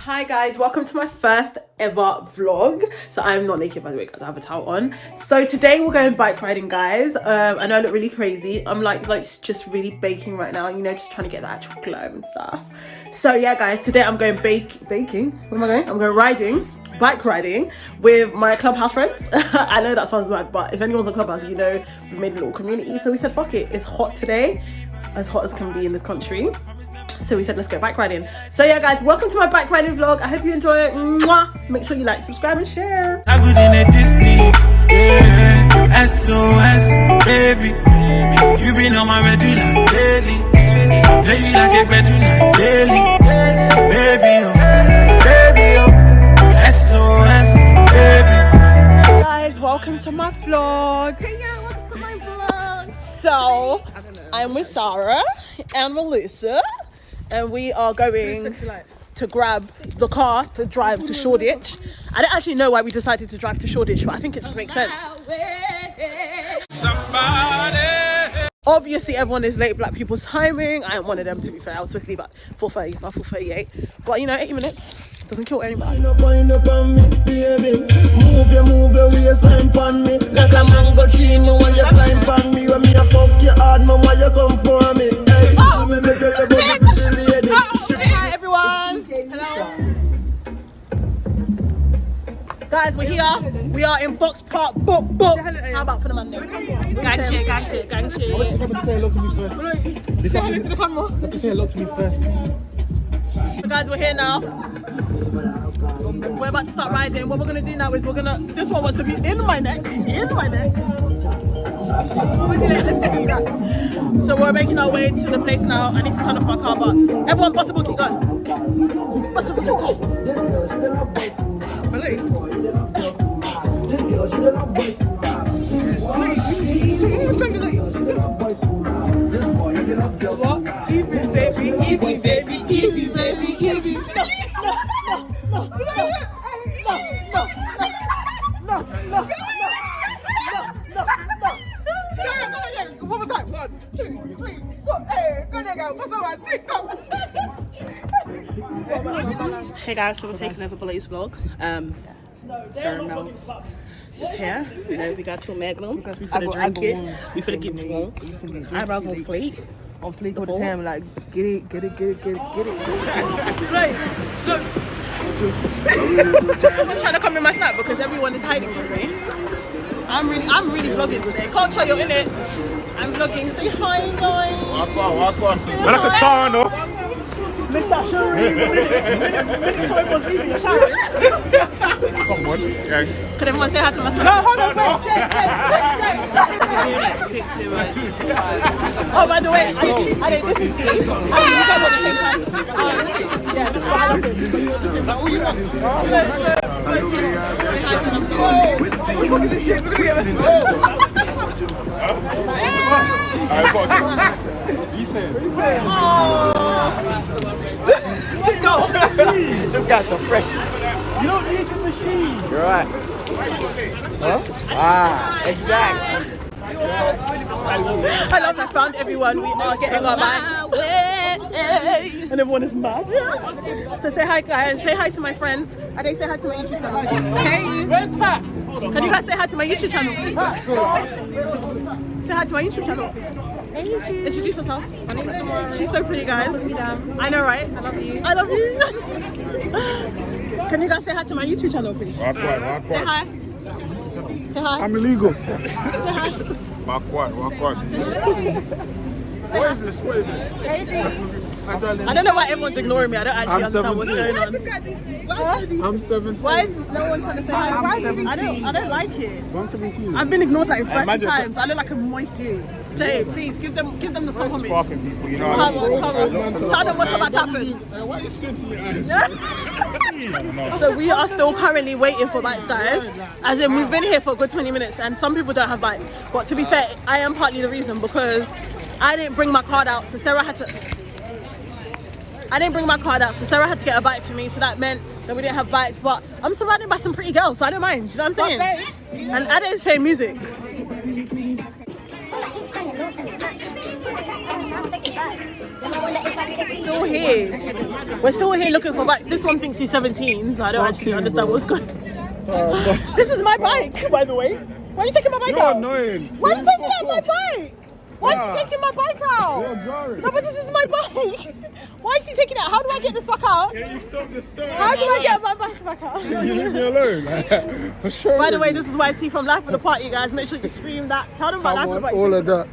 Hi guys, welcome to my first ever vlog. So I'm not naked, by the way, because I have a towel on. So today we're going bike riding, guys. I know I look really crazy. I'm like just really baking right now, you know, just trying to get that actual glow and stuff. So yeah guys, today I'm going baking. Where am I going? I'm going bike riding with my Clubhouse friends. I know that sounds bad, but if anyone's on Clubhouse, you know we made a little community. So we said fuck it, it's hot today, as hot as can be in this country. So we said let's go bike riding. So yeah guys, welcome to my bike riding vlog. I hope you enjoy it. Mwah! Make sure you like, subscribe and share. I would in a Disney, yeah. S.O.S, baby. You been on my regular daily. Lady like a bedroom daily. Baby, oh, baby, oh. S.O.S, baby. Guys, welcome to my vlog. Hey, yeah, welcome to my vlog. So I'm with Sarah and Melissa, and we are going to grab the car to drive to Shoreditch. I don't actually know why we decided to drive to Shoreditch, but I think it just makes sense. Obviously, everyone is late. Black people's timing. I am one of them, to be fair. I was supposed to leave at 4:30, not 4:38. But you know, 80 minutes doesn't kill anybody. Move your waistline on me. Like a mango tree, no one you climb on me. When me a fuck you hard, no one you come for me. Hey, Hi everyone. Hello. Guys, we're here. We are in Box Park. Book. How about for the Monday? Gang shit. You have to say hello to me first. Say hello to the camera. You have to say hello to me first. So guys, we're here now. We're about to start riding. What we're gonna do now is this one wants to be in my neck. So we're making our way to the place now. I need to turn off my car, but everyone bust a bookie gun. Bust a bookie gun. What? Evie baby. No. One more time. 1, 2, 3, 4. Hey, go there, girl. What's up, my TikTok? Hey guys, so we're taking over Belotie's vlog. Sarah and Mel's just here. You know, we got 2 magnums. We finna drink it. We finna get drunk. Eyebrows on fleek. On fleek all the time, like get it. Right. Look. I'm trying to come in my snap because everyone is hiding from me. I'm really vlogging today. Culture, you're in it. I'm vlogging. Say hi, guys. Walk on. Mr. Shuri. Minute time was leaving your shower. Come on. Could everyone say hi to my snap? No, hold on, wait. Oh, by the way, I think this is Dee. You guys are the same time. Yeah, but I love it. What is this shit? We're gonna get this. Let's go. This guy's so fresh. You don't need the machine. You're right. Huh? Ah, exactly. I love I found everyone. We are getting our bikes. And everyone is mad. So say hi guys. Say hi to my friends. And they say hi to my YouTube channel. Hey, where's Pat? Can you guys say hi to my YouTube channel, please? Say hi to my YouTube channel. Hey, introduce yourself. My name is Amara. She's so pretty, guys. I know, right? I love you. Can you guys say hi to my YouTube channel, please? Say hi. Say hi. I'm illegal. Say hi. Walk on. What is this? I don't know why everyone's ignoring me. I don't actually understand what's going on. I'm 17. Why is no one trying to say hi? I'm 17. I don't like it. I'm 17. I've been ignored like 30 times. I look like a moist you. Jay, please give them the song homage. Fucking people, you know. Come on. Tell them what's about to happen. Why are you squinting your eyes? So we are still currently waiting for bikes, guys. As in, we've been here for a good 20 minutes and some people don't have bikes. But to be fair, I am partly the reason because I didn't bring my card out, so Sarah had to get a bike for me, so that meant that we didn't have bikes. But I'm surrounded by some pretty girls, so I don't mind. You know what I'm saying? And Ade is playing music. Still here. We're still here looking for bikes. This one thinks he's 17, so I don't actually understand what's going on. This is my bike, by the way. Why are you taking my bike out? You're annoying. Why are you taking out my bike? Why is he taking my bike out? You're jarring. No, but this is my bike. Why is he taking it out? How do I get this back out? Can you stop the story? How do I get my bike back out? You leave me alone. I'm sure. By the way, this is YT from Life of the Party, guys. Make sure you stream that. Tell them about Life of the Party. all of that.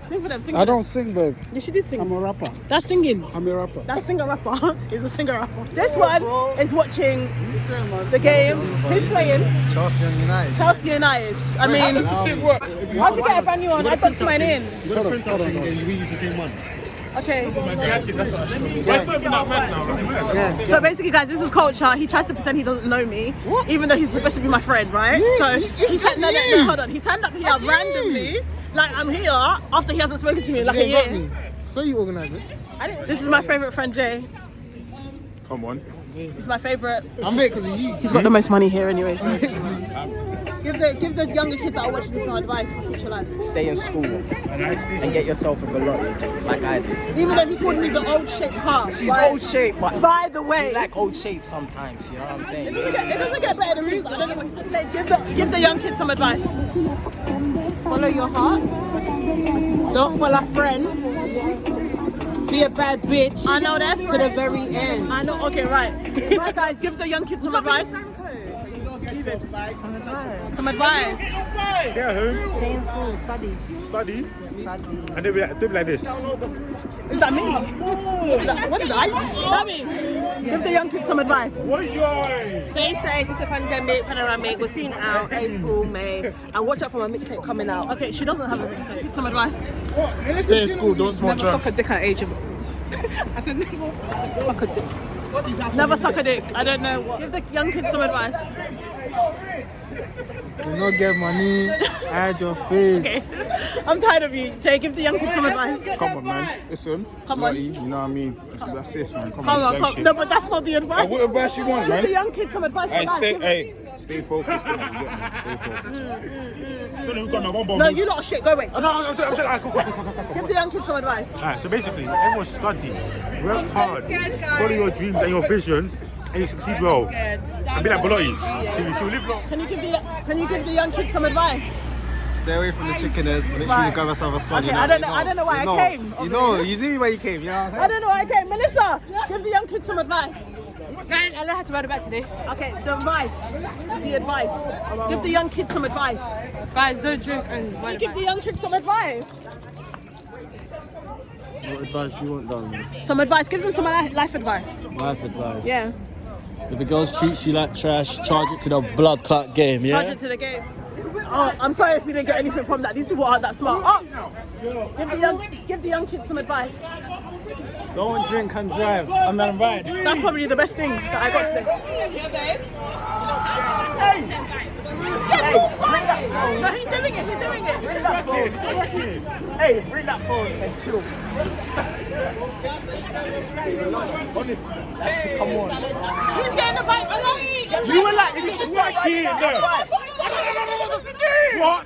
Sing for them. Sing I for them. don't sing, babe. Yes, you did sing. I'm a rapper. That's singing. I'm a rapper. That singer-rapper is a singer-rapper. This one is watching the game. Who's playing? Chelsea and United. Chelsea United. I mean, how'd you get a brand new one? I got to mine in. Hold on. We use the same one. Okay. So basically, guys, this is culture. He tries to pretend he doesn't know me, even though he's supposed to be my friend, right? So he hold on. He turned up here randomly, like I'm here after he hasn't spoken to me in like a year. So you organise it? This is my favorite friend, Jay. Come on. He's my favorite. I'm here because of you. He's got the most money here anyway. So give the younger kids that are watching this some advice for future life. Stay in school and get yourself a Belotie, like I did. Even though he called me the old shape car. She's old shape, but by the way, we like old shape sometimes. You know what I'm saying? It doesn't get better than this. I don't know what he's saying. Give the young kids some advice. Follow your heart. Don't follow a friend. Be a bad bitch. I know that's to the very end. I know. Okay, right. Right, guys, give the young kids some advice. Some advice. Stay in school. Study. Study? And they'll be like this. Is that me? What did I do? Tell me. Give the young kids some advice. Stay safe. It's a pandemic, panoramic. We're seeing out April, May, and watch out for my mixtape coming out. Okay, she doesn't have a mixtape. Give some advice. Stay in school, don't smoke Never drugs. suck a dick at age of. I said never suck a dick. Never suck a dick. I don't know what. Give the young kids some advice. Do not get money at your face. Okay. I'm tired of you. Jay, give the young kids some advice. Come on, man. Listen. Come on. You know what I mean? That's it, man. Come Come on. on, come. No, but that's not the advice. What advice you want, Give man? the young kids some advice. For life. Stay focused. Stay focused. No, you lot of shit. Go away. I'm Give the young kids some advice. Alright, so basically, everyone study, work hard, follow your dreams and your visions, and you succeed well. And be like Belotie. She'll live long. Can you give the young kids some advice? Stay away from the chickeners. Make sure Right. you grab yourself a swag. Okay, I don't know why I came. You know, you knew where you came. You know. I don't know why I came. Melissa, give the young kids some advice. Guys, I learned how to ride a bike today. Okay, the advice. Give the young kids some advice. Guys, don't drink and ride a Give bike. the young kids some advice. What advice you want, darling? Some advice. Give them some life advice. Life advice. Yeah. If the girls treat you like trash, charge it to the blood clot game, yeah? Charge it to the game. Oh, I'm sorry if we didn't get anything from that. These people aren't that smart. Ops! Give the young kids some advice. Don't drink and drive. I'm not ride. That's probably the best thing that I got today. Hey, bring that phone. No, he's doing it. Bring that phone. Hey, bring that phone and chill. Come on. He's getting the bike alone. You were like, this is not key. What?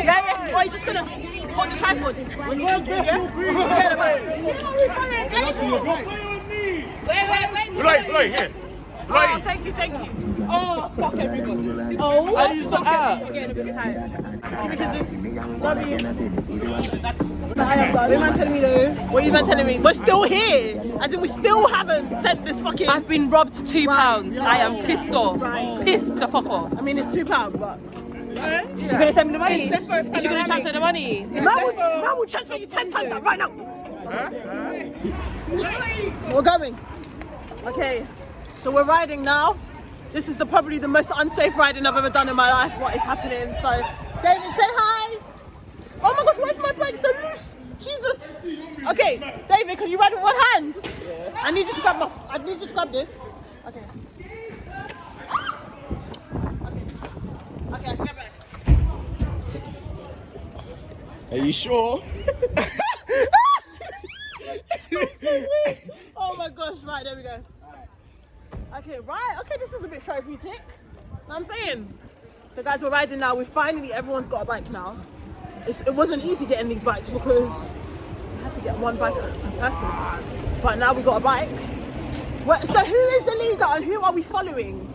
Yeah. Or are you just gonna hold the tripod? Belotie, here. Oh, thank you. Oh, fuck everybody. Oh, I used the app. It's getting a bit tight. Because it's What you man telling me though? What you man telling me? We're still here. As in we still haven't sent this fucking... I've been robbed £2. I am pissed off. Pissed the fuck off. I mean, it's £2, but... You're gonna send me the money? Is she gonna transfer the money? Man will transfer you 10 times that right now. We're going. Okay, so we're riding now. This is probably the most unsafe riding I've ever done in my life. What is happening? So, David, say hi. Oh my gosh, where's my bike so loose? Jesus. Okay, David, can you ride with one hand? Yeah. I need you to grab this. Okay. Okay, I can get back. Are you sure? Oh my gosh, right, there we go. Okay, right, okay, this is a bit therapeutic. Know what I'm saying? So guys, we're riding now. Everyone's got a bike now. It wasn't easy getting these bikes because had to get one bike per person. But now we got a bike. So who is the leader and who are we following?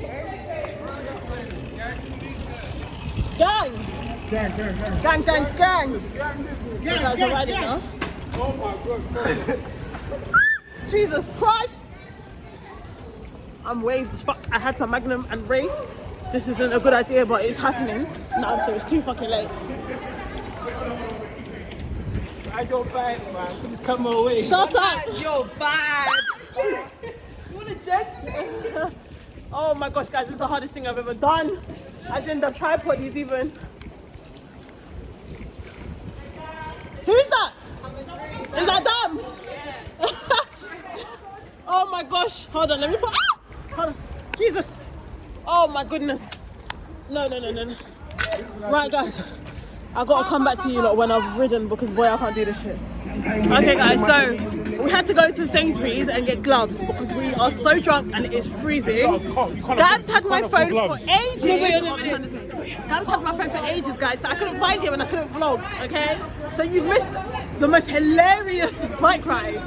Gang! Gang. Oh my God. Jesus Christ! I'm waved as fuck. I had some Magnum and Ray. This isn't a good idea, but it's happening now, so it's too fucking late. I don't bad, man. Please come away. Shut up! You're bad. You wanna dance me? Oh my gosh, guys, this is the hardest thing I've ever done. As in the tripod is even. Who's that? Is that Dams? Oh my gosh. Hold on, let me put. Hold on. Jesus. Oh my goodness. No. Right, guys. I gotta come back to you lot when I've ridden because boy, I can't do this shit. Okay, guys, so we had to go to Sainsbury's and get gloves because we are so drunk and it's freezing. Gabs had my phone for ages. Gabs had my phone for ages, guys, so I couldn't find him and I couldn't vlog, okay? So you've missed the most hilarious bike ride.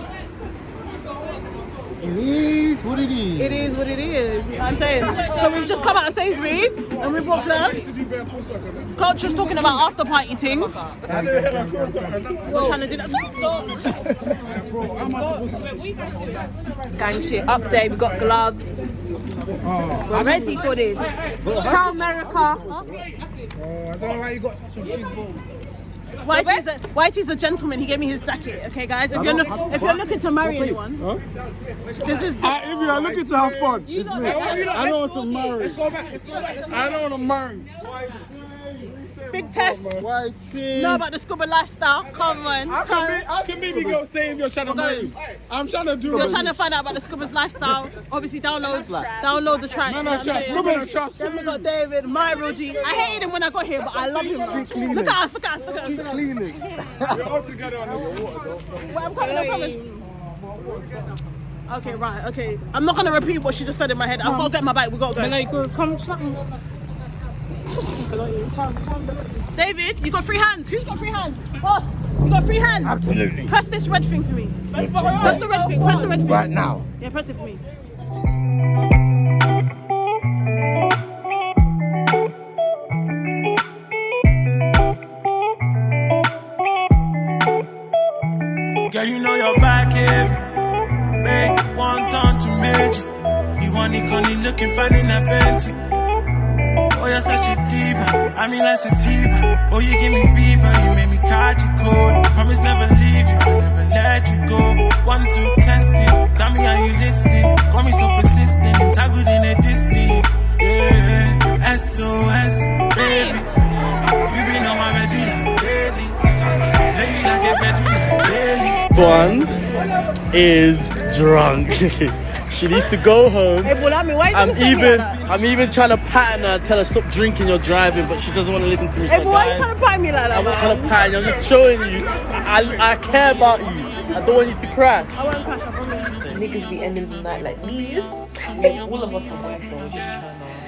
It is what it is. It is what it is, you know what I'm saying? So we've just come out of Sainsbury's and we bought gloves. Scott's just talking about after party things. We're trying to do that. Gang shit, update, we got gloves. We're ready for this. Tell America. I don't know why you got such a big ball. Whitey's a gentleman. He gave me his jacket. Okay, guys. If you're looking to marry anyone, this is. If you're looking to have fun, it's me. I don't want to marry. Let's go back. I don't want to marry. Big Tess. Know about the scuba lifestyle. Come on. How can baby girl say if you're trying to marry? I'm trying to do. You're trying to find out about the scuba's lifestyle. Obviously, download the track. No, trust. Then we got David, my real G. I hated him when I got here, but I love him. Look at us. Cleaners. We're all together on this water. I'm coming. Okay, right. Okay. I'm not gonna repeat what she just said in my head. I've got to get my bike. We got to go. Come something. David, you got free hands. Who's got free hands? Boss, you got free hands. Absolutely. Press this red thing for me. Press the red thing. Right now. Yeah, press it for me. Girl, you know your back heavy. Make one turn to major. You want it, only looking fine in a Fenty. Oh, you're such a diva. I mean, like sativa. Oh, you give me fever. You make me catch a cold. Promise never leave you. I'll never let you go. 1, 2, testing. Tell me how you listening. Got me so persistent. Entangled in a distance. Yeah. S.O.S. Baby. You been on my medulla daily. Lady like a medulla daily. One is drunk. She needs to go home. Hey, Bolami, why I'm even trying to pattern her, tell her stop drinking, you're driving, but she doesn't want to listen to me. Hey, why are you trying to pattern me like that? I'm not trying to pattern you, I'm just showing you. I care about you. I don't want you to crash. I won't crash, I promise. Niggas be ending the night like these. All of us are waiting for just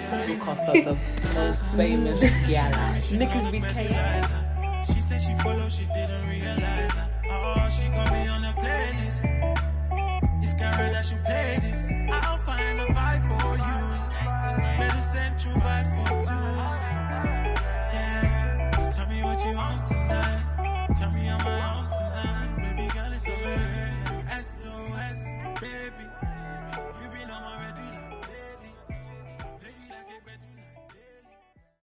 trying to cast out the most famous gala. Niggas be chaos. She said she followed, she didn't realize her. Oh, she got me on a playlist. It's scary that you play this. I'll find a vibe for you. Better send true vibes for two. Yeah, so tell me what you want tonight. Tell me I'm alone tonight. Baby girl, it's over. S.O.S, baby.